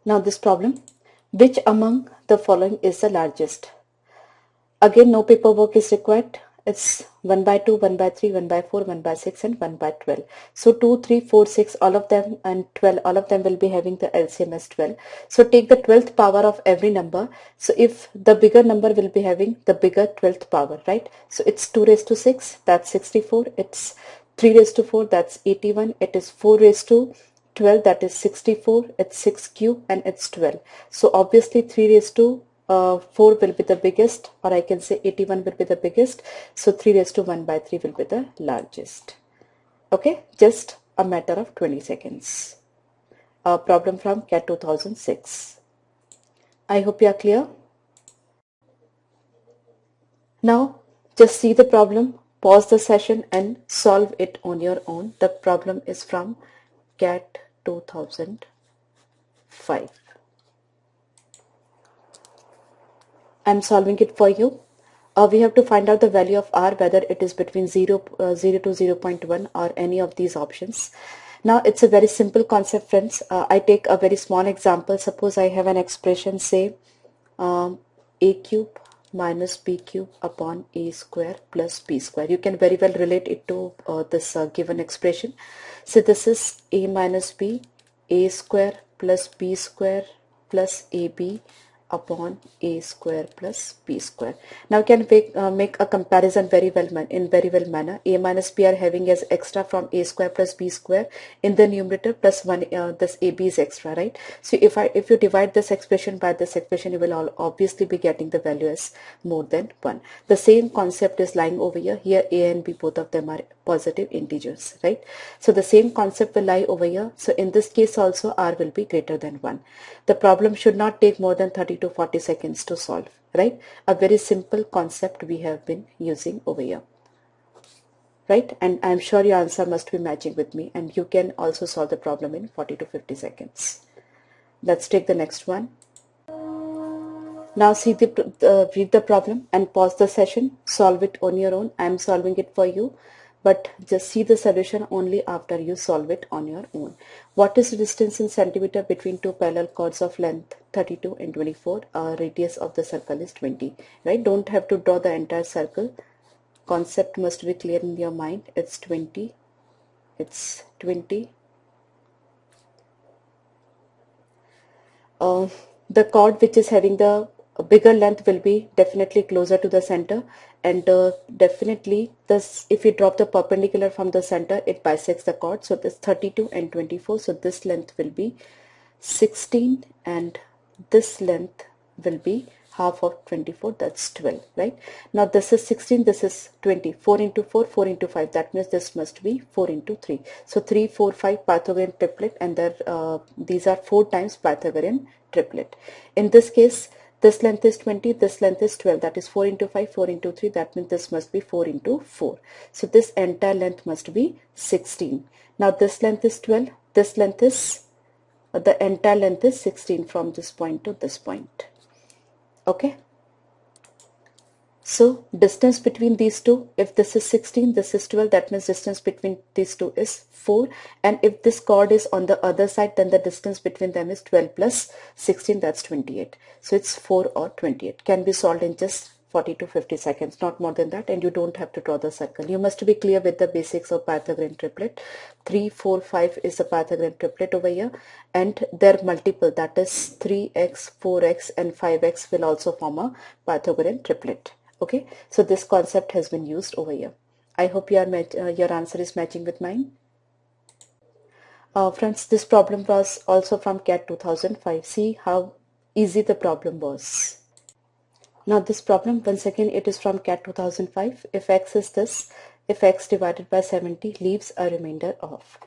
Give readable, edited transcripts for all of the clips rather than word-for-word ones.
Now this problem, which among the following is the largest? Again, no paperwork is required. It's 1 by 2, 1 by 3, 1 by 4, 1 by 6 and 1 by 12. So 2, 3, 4, 6, all of them and 12, all of them will be having the LCM as 12. So take the 12th power of every number. So if the bigger number will be having the bigger 12th power, right? So it's 2 raised to 6, that's 64. It's 3 raised to 4, that's 81. It is 4 raised to 12, that is 64. It's 6 cube and it's 12. So obviously 3 raised to 4 will be the biggest, or I can say 81 will be the biggest. So 3 raised to 1 by 3 will be the largest. Okay, just a matter of 20 seconds. A problem from CAT 2006. I hope you are clear. Now just see the problem, pause the session and solve it on your own. The problem is from CAT 2005. I'm solving it for you. We have to find out the value of r, whether it is between 0 to 0.1 or any of these options. Now it's a very simple concept, friends. I take a very small example. Suppose I have an expression, say a cube minus b cube upon a square plus b square. You can very well relate it to this given expression. So this is a minus b, a square plus b square plus ab upon a square plus b square. Now can make a comparison very well manner. A minus b are having as extra from a square plus b square in the numerator, plus 1 this ab is extra, right? So if you divide this expression by this expression, you will obviously be getting the value as more than 1. The same concept is lying over here. Here a and b, both of them are positive integers, right? So the same concept will lie over here. So in this case also r will be greater than 1. The problem should not take more than 30 to 40 seconds to solve, right? A very simple concept we have been using over here, right? And I'm sure your answer must be matching with me, and you can also solve the problem in 40 to 50 seconds. Let's take the next one. Now see read the problem and pause the session. Solve it on your own. I'm solving it for you, but just see the solution only after you solve it on your own. What is the distance in centimeter between two parallel chords of length 32 and 24? Radius of the circle is 20, right? Don't have to draw the entire circle. Concept must be clear in your mind. It's 20. It's 20. The chord which is having the bigger length will be definitely closer to the center, and definitely this, if we drop the perpendicular from the center, it bisects the chord. So this 32 and 24, so this length will be 16 and this length will be half of 24, that's 12, right? Now this is 16, this is 20. 4 into 4, 4 into 5, that means this must be 4 into 3. So 3, 4, 5 Pythagorean triplet, and these are 4 times Pythagorean triplet. In this case, this length is 20, this length is 12, that is 4 into 5, 4 into 3, that means this must be 4 into 4. So this entire length must be 16. Now this length is 12, this length is, the entire length is 16 from this point to this point. Okay, so distance between these two, if this is 16, this is 12, that means distance between these two is 4, and if this chord is on the other side, then the distance between them is 12 plus 16, that's 28. So it's 4 or 28. Can be solved in just 40 to 50 seconds, not more than that, and you don't have to draw the circle. You must be clear with the basics of Pythagorean triplet. 3, 4, 5 is the Pythagorean triplet over here, and their multiple, that is 3x, 4x and 5x will also form a Pythagorean triplet. Okay, so this concept has been used over here. I hope your answer is matching with mine. Friends, this problem was also from CAT 2005. See how easy the problem was. Now this problem, once again, it is from CAT 2005. If x is this, if x divided by 70 leaves a remainder of.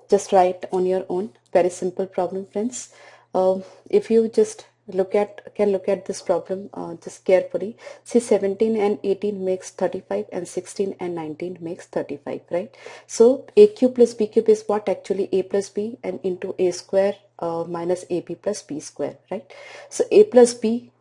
Just write on your own. Very simple problem, friends. If you just can look at this problem just carefully. See, 17 and 18 makes 35, and 16 and 19 makes 35, right? So a cube plus b cube is what? Actually a plus b and into a square minus ab plus b square, right? So a plus b,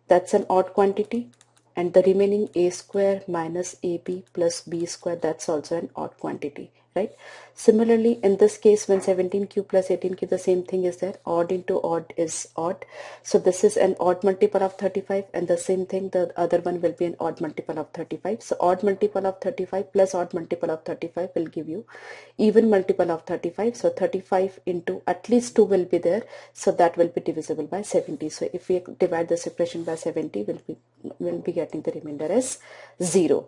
that's an odd quantity, and the remaining a square minus ab plus b square, that's also an odd quantity, right? Similarly, in this case, when 17 cube plus 18 cube, the same thing is there. Odd into odd is odd. So this is an odd multiple of 35, and the same thing, the other one will be an odd multiple of 35. So odd multiple of 35 plus odd multiple of 35 will give you even multiple of 35. So 35 into at least 2 will be there. So that will be divisible by 70. So if we divide this equation by 70, we'll be getting the remainder as 0,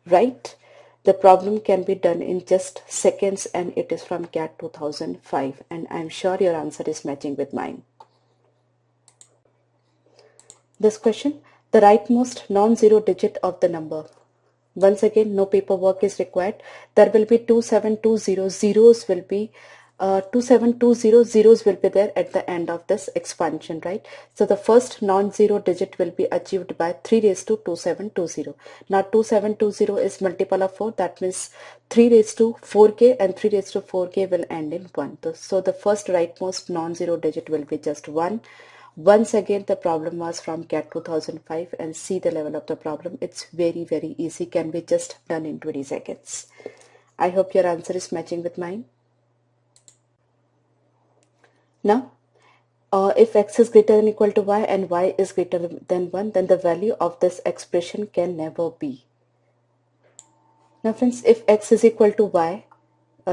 right? The problem can be done in just seconds, and it is from CAT 2005, and I'm sure your answer is matching with mine. This question, the rightmost non-zero digit of the number. Once again, no paperwork is required. There will be 2720 zeros will be 2720 zeros will be there at the end of this expansion, right? So the first non-zero digit will be achieved by 3 raised to 2720. Now 2720 is multiple of 4, that means 3 raised to 4k, and 3 raised to 4k will end in 1. So the first rightmost non-zero digit will be just 1. Once again, the problem was from CAT 2005, and see the level of the problem. It's very easy, can be just done in 20 seconds. I hope your answer is matching with mine. Now, if x is greater than or equal to y and y is greater than 1, then the value of this expression can never be. Now friends, if x is equal to y,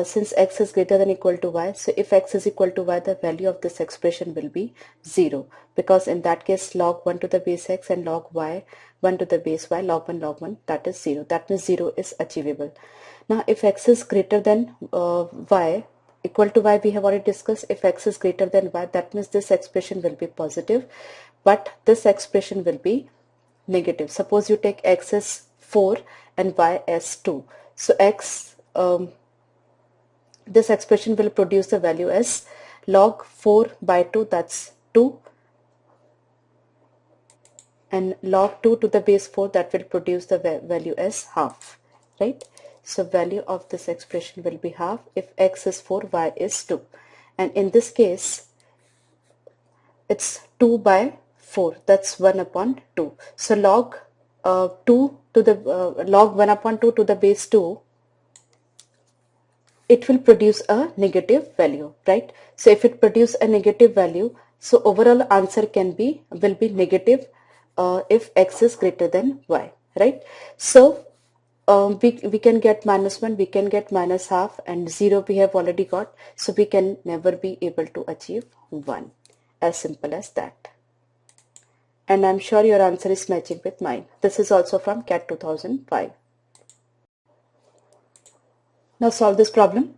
since x is greater than or equal to y, so if x is equal to y, the value of this expression will be 0, because in that case log 1 to the base x and log y 1 to the base y, log 1, that is 0. That means 0 is achievable. Now if x is greater than y, equal to y, we have already discussed. If x is greater than y, that means this expression will be positive, but this expression will be negative. Suppose you take x as 4 and y as 2. So x, this expression will produce the value as log 4 by 2, that's 2, and log 2 to the base 4, that will produce the value as half, right? So value of this expression will be half if x is 4, y is 2, and in this case it's 2 by 4, that's 1 upon 2. So log 2 to the log 1 upon 2 to the base 2, it will produce a negative value, right? So if it produce a negative value, so overall answer will be negative if x is greater than y, right? So we can get -1, we can get -half, and 0 we have already got, so we can never be able to achieve 1. As simple as that. And I'm sure your answer is matching with mine. This is also from CAT 2005. Now solve this problem.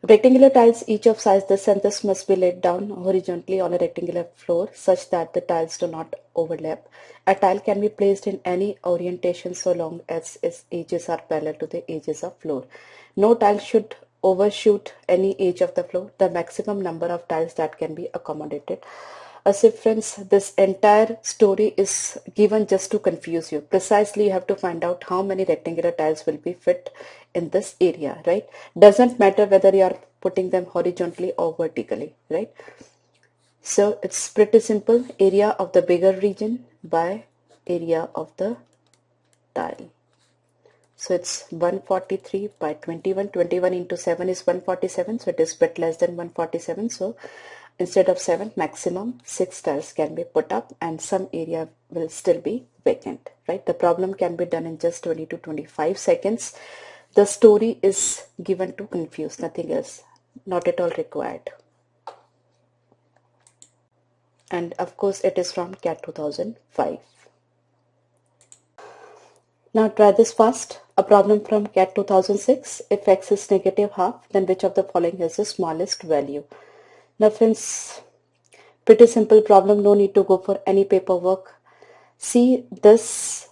Rectangular tiles each of size this and this must be laid down horizontally on a rectangular floor such that the tiles do not overlap. A tile can be placed in any orientation so long as its edges are parallel to the edges of floor. No tile should overshoot any edge of the floor. The maximum number of tiles that can be accommodated. So friends, this entire story is given just to confuse you. Precisely you have to find out how many rectangular tiles will be fit in this area, right? Doesn't matter whether you are putting them horizontally or vertically, right? So it's pretty simple. Area of the bigger region by area of the tile. So it's 143 by 21. 21 into 7 is 147. So it is bit less than 147. So instead of 7, maximum 6 tiles can be put up, and some area will still be vacant, right? The problem can be done in just 20 to 25 seconds. The story is given to confuse, nothing else, not at all required. And of course it is from CAT 2005. Now try this fast. A problem from CAT 2006. If x is negative half, then which of the following has the smallest value? Now friends, pretty simple problem, no need to go for any paperwork. See this,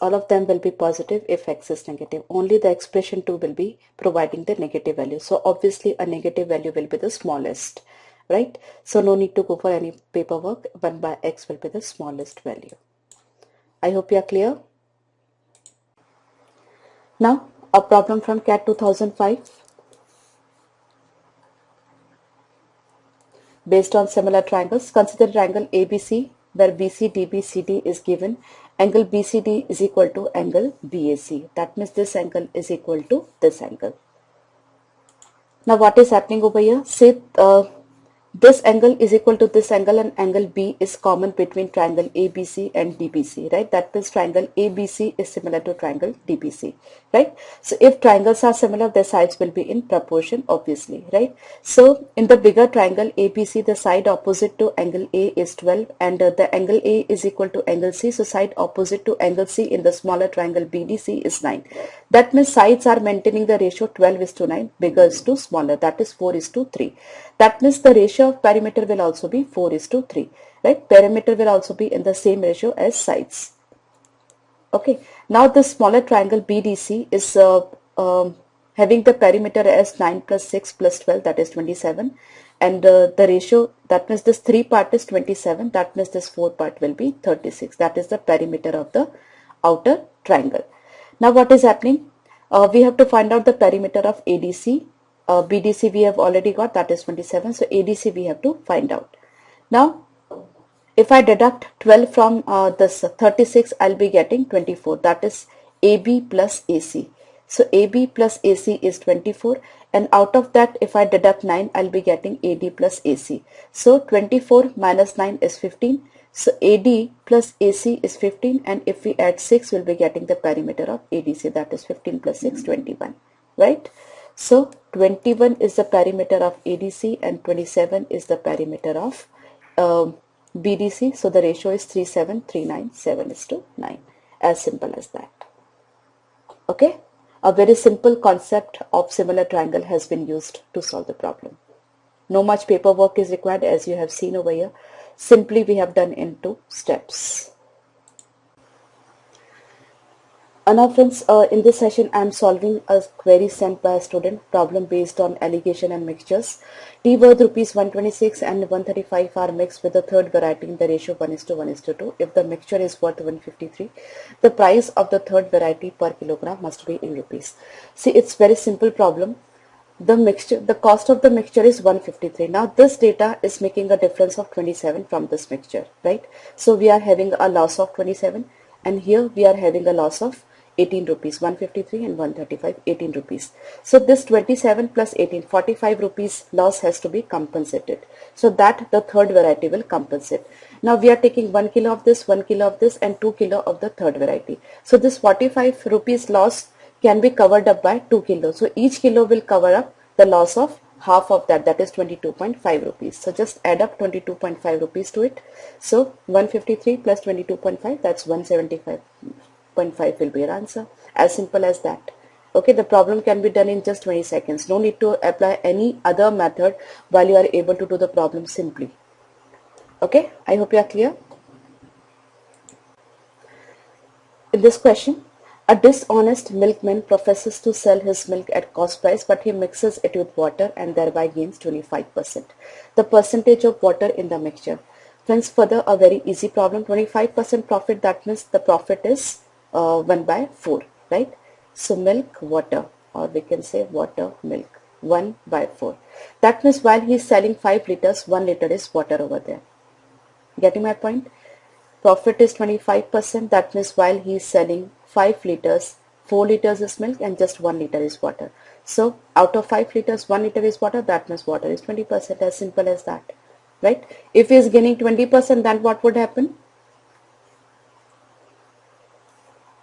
all of them will be positive if x is negative. Only the expression 2 will be providing the negative value. So obviously a negative value will be the smallest, right? So no need to go for any paperwork. 1 by x will be the smallest value. I hope you are clear. Now a problem from CAT 2005. Based on similar triangles, consider triangle ABC where BC, DB, CD is given. Angle BCD is equal to angle BAC. That means this angle is equal to this angle. Now what is happening over here? Say this angle is equal to this angle, and angle B is common between triangle ABC and DBC, right? That means triangle ABC is similar to triangle DBC, right? So if triangles are similar, their sides will be in proportion, obviously, right? So in the bigger triangle ABC, the side opposite to angle A is 12, and the angle A is equal to angle C. So side opposite to angle C in the smaller triangle BDC is 9. That means sides are maintaining the ratio 12:9, bigger is to smaller, that is 4:3. That means the ratio of perimeter will also be 4:3, right? Perimeter will also be in the same ratio as sides. Okay, now the smaller triangle BDC is having the perimeter as 9 plus 6 plus 12, that is 27, and the ratio, that means this 3 part is 27, that means this 4 part will be 36. That is the perimeter of the outer triangle. Now what is happening? We have to find out the perimeter of ADC. BDC we have already got, that is 27. So ADC we have to find out. Now if I deduct 12 from this 36, I'll be getting 24. That is AB plus AC. So AB plus AC is 24, and out of that if I deduct 9, I'll be getting AD plus AC. So 24 minus 9 is 15. So AD plus AC is 15, and if we add 6, we'll be getting the perimeter of ADC, that is 15 plus 6, 21, right? So 21 is the perimeter of ADC and 27 is the perimeter of BDC. So the ratio is 3739, 7:9. As simple as that. Okay, a very simple concept of similar triangle has been used to solve the problem. No much paperwork is required, as you have seen over here. Simply we have done in 2 steps. Now friends, in this session I am solving a query sent by a student, problem based on alligation and mixtures. Tea worth rupees 126 and 135 are mixed with the third variety in the ratio 1:1:2. If the mixture is worth 153, the price of the third variety per kilogram must be in rupees. See, it's very simple problem. The cost of the mixture is 153. Now this data is making a difference of 27 from this mixture, right? So we are having a loss of 27, and here we are having a loss of 18 rupees, 153 and 135, 18 rupees. So this 27 plus 18, 45 rupees loss has to be compensated. So that the third variety will compensate. Now we are taking 1 kilo of this, 1 kilo of this, and 2 kilo of the third variety. So this 45 rupees loss can be covered up by 2 kilos. So each kilo will cover up the loss of half of that, that is 22.5 rupees. So just add up 22.5 rupees to it. So 153 plus 22.5, that's 175.5 will be your answer. As simple as that. Okay, the problem can be done in just 20 seconds. No need to apply any other method while you are able to do the problem simply. Okay, I hope you are clear. In this question, a dishonest milkman professes to sell his milk at cost price, but he mixes it with water and thereby gains 25%. The percentage of water in the mixture. Friends, further a very easy problem. 25% profit, that means the profit is 1/4, right? So milk, water, or we can say water, milk, 1/4. That means while he is selling 5 liters, 1 liter is water over there. Getting my point? Profit is 25%. That means while he is selling 5 liters, 4 liters is milk and just 1 liter is water. So out of 5 liters, 1 liter is water. That means water is 20%. As simple as that, right? If he is gaining 20%, then what would happen?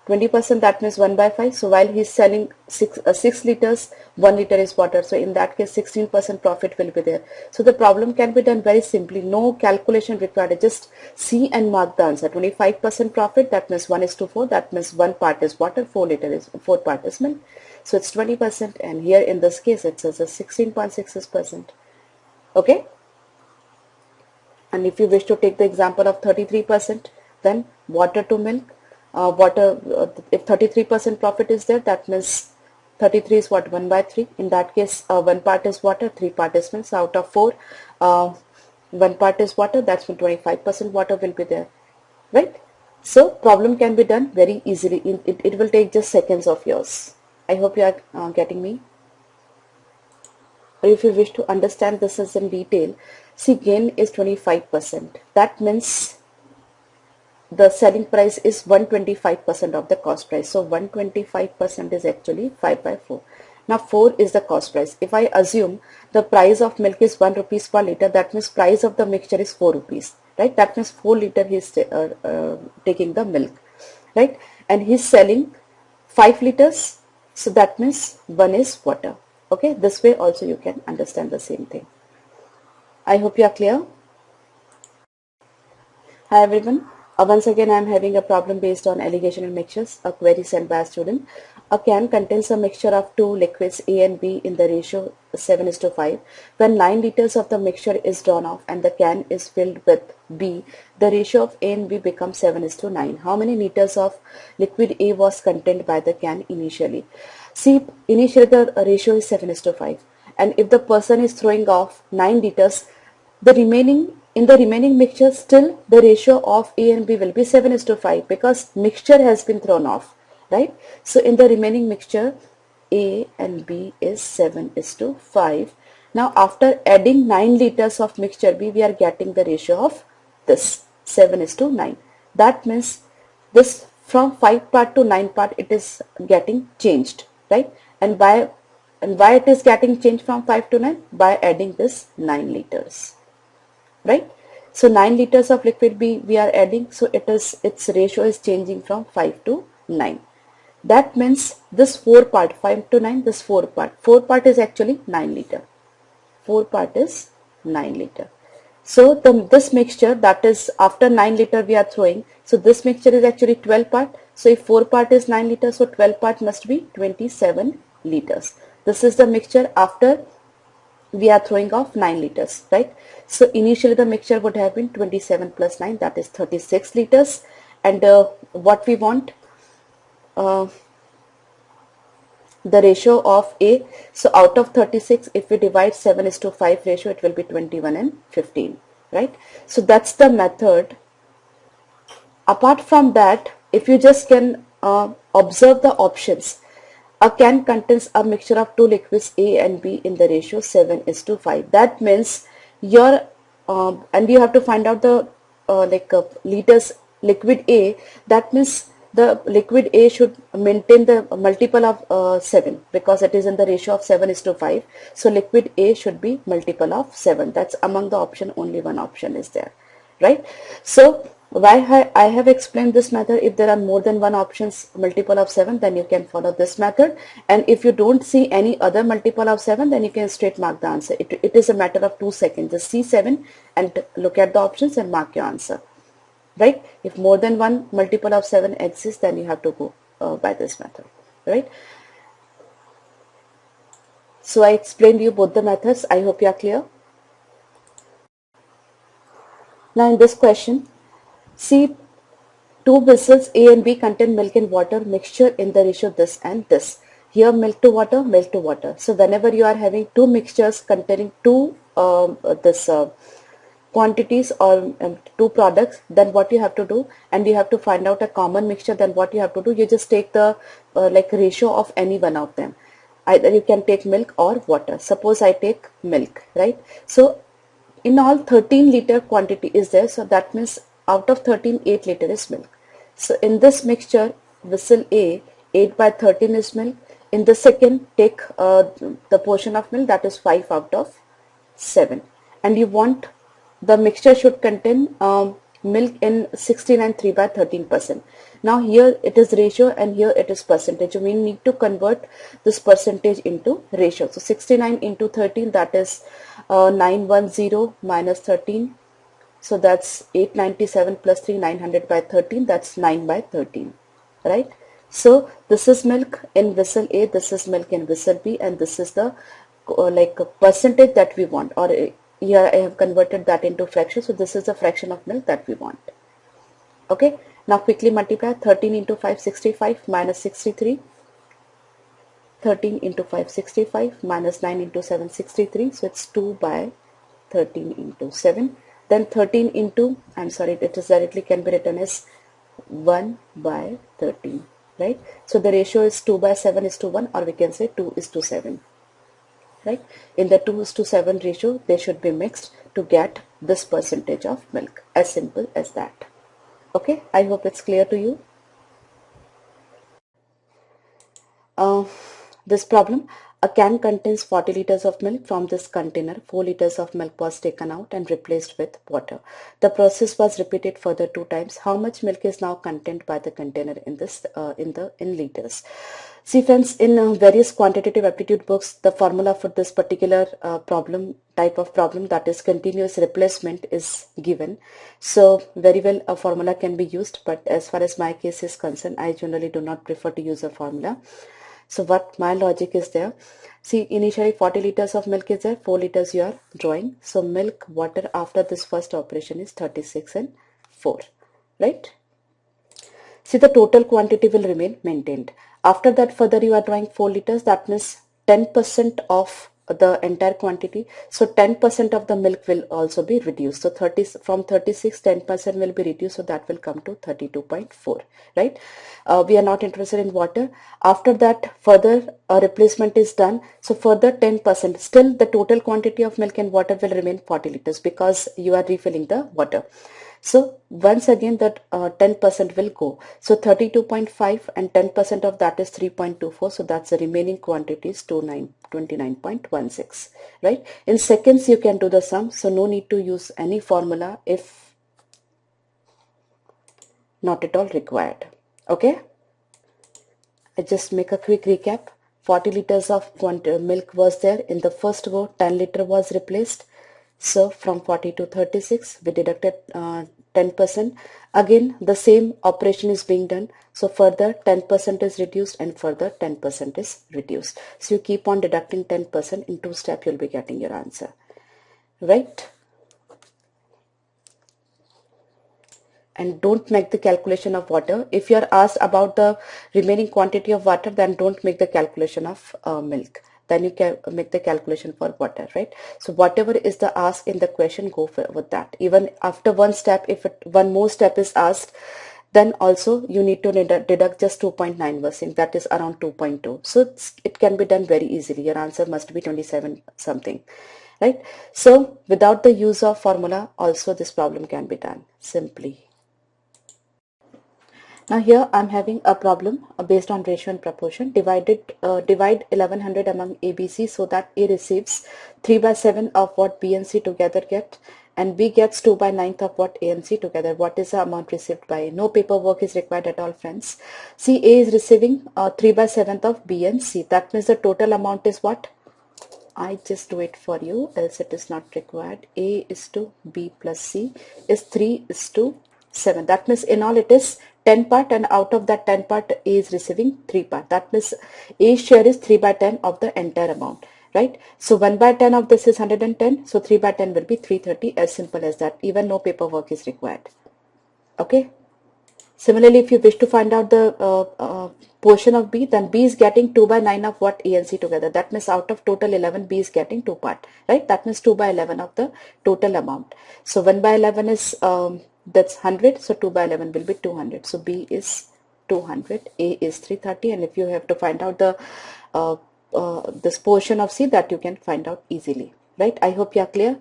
20%, that means 1/5. So while he is selling 6 liters, 1 liter is water. So in that case, 16% profit will be there. So the problem can be done very simply. No calculation required. Just see and mark the answer. 25% profit, that means 1:4. That means 1 part is water, 4 part is milk. So it's 20%. And here in this case, it says 16.66%. Okay. And if you wish to take the example of 33%, then water to milk. If 33% profit is there, that means 33 is what, 1/3. In that case, 1 part is water, 3 part is milk. So out of 4, 1 part is water. That's when 25% water will be there, right? So problem can be done very easily. It will take just seconds of yours. I hope you are getting me. Or if you wish to understand this in detail, see, gain is 25%. That means the selling price is 125% of the cost price. So 125% is actually 5 by 4. Now 4 is the cost price. If I assume the price of milk is 1 rupees per liter, that means price of the mixture is 4 rupees, right? That means 4 liter he is taking the milk, right? And he's selling 5 liters. So that means 1 is water. Okay, this way also you can understand the same thing. I hope you are clear. Hi everyone. Once again I am having a problem based on alligation and mixtures, a query sent by a student. A can contains a mixture of two liquids A and B in the ratio 7:5. When 9 liters of the mixture is drawn off and the can is filled with B, the ratio of A and B becomes 7:9. How many liters of liquid A was contained by the can initially? See, initially the ratio is 7:5, and if the person is throwing off 9 liters, in the remaining mixture still the ratio of A and B will be 7:5 because mixture has been thrown off, right? So in the remaining mixture A and B is 7:5. Now after adding 9 liters of mixture B, we are getting the ratio of this 7:9. That means this from 5 part to 9 part it is getting changed, right? And why it is getting changed from 5 to 9? By adding this 9 liters. Right? So 9 liters of liquid B we are adding, so its ratio is changing from 5 to 9. That means this 4 part, 5 to 9, this 4 part is actually 9 liter. 4 part is 9 liter. So this mixture, that is after 9 liter we are throwing, so this mixture is actually 12 part. So if 4 part is 9 liters, so 12 part must be 27 liters. This is the mixture after we are throwing off 9 liters, right? So initially the mixture would have been 27 plus 9, that is 36 liters. And what we want, the ratio of A, so out of 36, if we divide 7:5 ratio, it will be 21 and 15, right? So that's the method. Apart from that, if you just can observe the options, a can contains a mixture of two liquids A and B in the ratio 7:5. That means your and you have to find out the liters liquid A. That means the liquid A should maintain the multiple of 7 because it is in the ratio of 7:5. So liquid A should be multiple of 7. That's among the option, only one option is there, right? So why I have explained this method. If there are more than one options multiple of 7, then you can follow this method, and if you don't see any other multiple of 7, then you can straight mark the answer. It is a matter of 2 seconds. Just see 7 and look at the options and mark your answer, right? If more than one multiple of 7 exists, then you have to go by this method, right? So I explained you both the methods. I hope you are clear. Now in this question, see, two vessels A and B contain milk and water mixture in the ratio this and this. Here milk to water, milk to water. So whenever you are having two mixtures containing two quantities or two products, then what you have to do, and you have to find out a common mixture, then what you have to do, you just take the ratio of any one of them. Either you can take milk or water. Suppose I take milk, right? So in all 13 liter quantity is there, so that means out of 13, 8 liter is milk. So in this mixture, vessel A, 8 by 13 is milk. In the second, take the portion of milk, that is 5 out of 7. And you want the mixture should contain milk in 69 3 by 13%. Now here it is ratio and here it is percentage. We need to convert this percentage into ratio. So 69 into 13, that is 910 minus 13. So that's 897 plus 3, 900 by 13, that's 9 by 13, right? So this is milk in vessel A, this is milk in vessel B, and this is the percentage that we want, or here I have converted that into fraction. So this is the fraction of milk that we want. Okay, now quickly multiply 13 into 5, 65 minus 63. 13 into 5, 65 minus 9 into 7, 63. So it's 2 by 13 into 7. Then 13 into, I'm sorry, it is directly can be written as 1 by 13, right? So the ratio is 2 by 7 is to 1, or we can say 2 is to 7, right? In the 2 is to 7 ratio, they should be mixed to get this percentage of milk. As simple as that. Okay, I hope it's clear to you. Uh, this problem, a can contains 40 liters of milk. From this container, 4 liters of milk was taken out and replaced with water. The process was repeated further 2 times. How much milk is now contained by the container in this in liters? See friends, in various quantitative aptitude books, the formula for this particular type of problem, that is continuous replacement, is given. So very well a formula can be used, but as far as my case is concerned, I generally do not prefer to use a formula. So what my logic is there, see, initially 40 liters of milk is there, 4 liters you are drawing. So milk, water after this first operation is 36 and 4, right? See, the total quantity will remain maintained. After that, further you are drawing 4 liters, that means 10% of the entire quantity. So 10% of the milk will also be reduced. So 30 from 36, 10% will be reduced. So that will come to 32.4, right? We are not interested in water. After that, further replacement is done. So further 10%, still the total quantity of milk and water will remain 40 liters because you are refilling the water. So once again that 10% will go. So 32.5 and 10% of that is 3.24. So that's the remaining quantity is 29.16, right? In seconds you can do the sum. So no need to use any formula if not at all required. Okay. I just make a quick recap. 40 liters of milk was there. In the first go, 10 liter was replaced. So from 40 to 36, we deducted 10%. Again, the same operation is being done. So further 10% is reduced and further 10% is reduced. So you keep on deducting 10%. In 2 steps, you'll be getting your answer. Right? And don't make the calculation of water. If you are asked about the remaining quantity of water, then don't make the calculation of milk. Then you can make the calculation for water, right? So whatever is the ask in the question, go for with that. Even after one step, if one more step is asked, then also you need to deduct just 2.9 percent, that is around 2.2. So it can be done very easily. Your answer must be 27 something, right? So without the use of formula, also this problem can be done simply. Now here I'm having a problem based on ratio and proportion. Divide 1100 among ABC so that A receives 3 by 7 of what B and C together get, and B gets 2 by 9th of what A and C together. What is the amount received by A? No paperwork is required at all, friends. See, A is receiving 3 by 7th of B and C. That means the total amount is what? I just do it for you, else it is not required. A is to B plus C is 3 is to 7. That means in all it is 10 part, and out of that 10 part A is receiving 3 part. That means A's share is 3 by 10 of the entire amount, right? So 1 by 10 of this is 110. So 3 by 10 will be 330, as simple as that. Even no paperwork is required. Okay. Similarly, if you wish to find out the portion of B, then B is getting 2 by 9 of what A and C together. That means out of total 11, B is getting 2 part, right? That means 2 by 11 of the total amount. So 1 by 11 is, that's 100. So 2 by 11 will be 200. So B is 200, A is 330. And if you have to find out the this portion of C, that you can find out easily, right? I hope you are clear.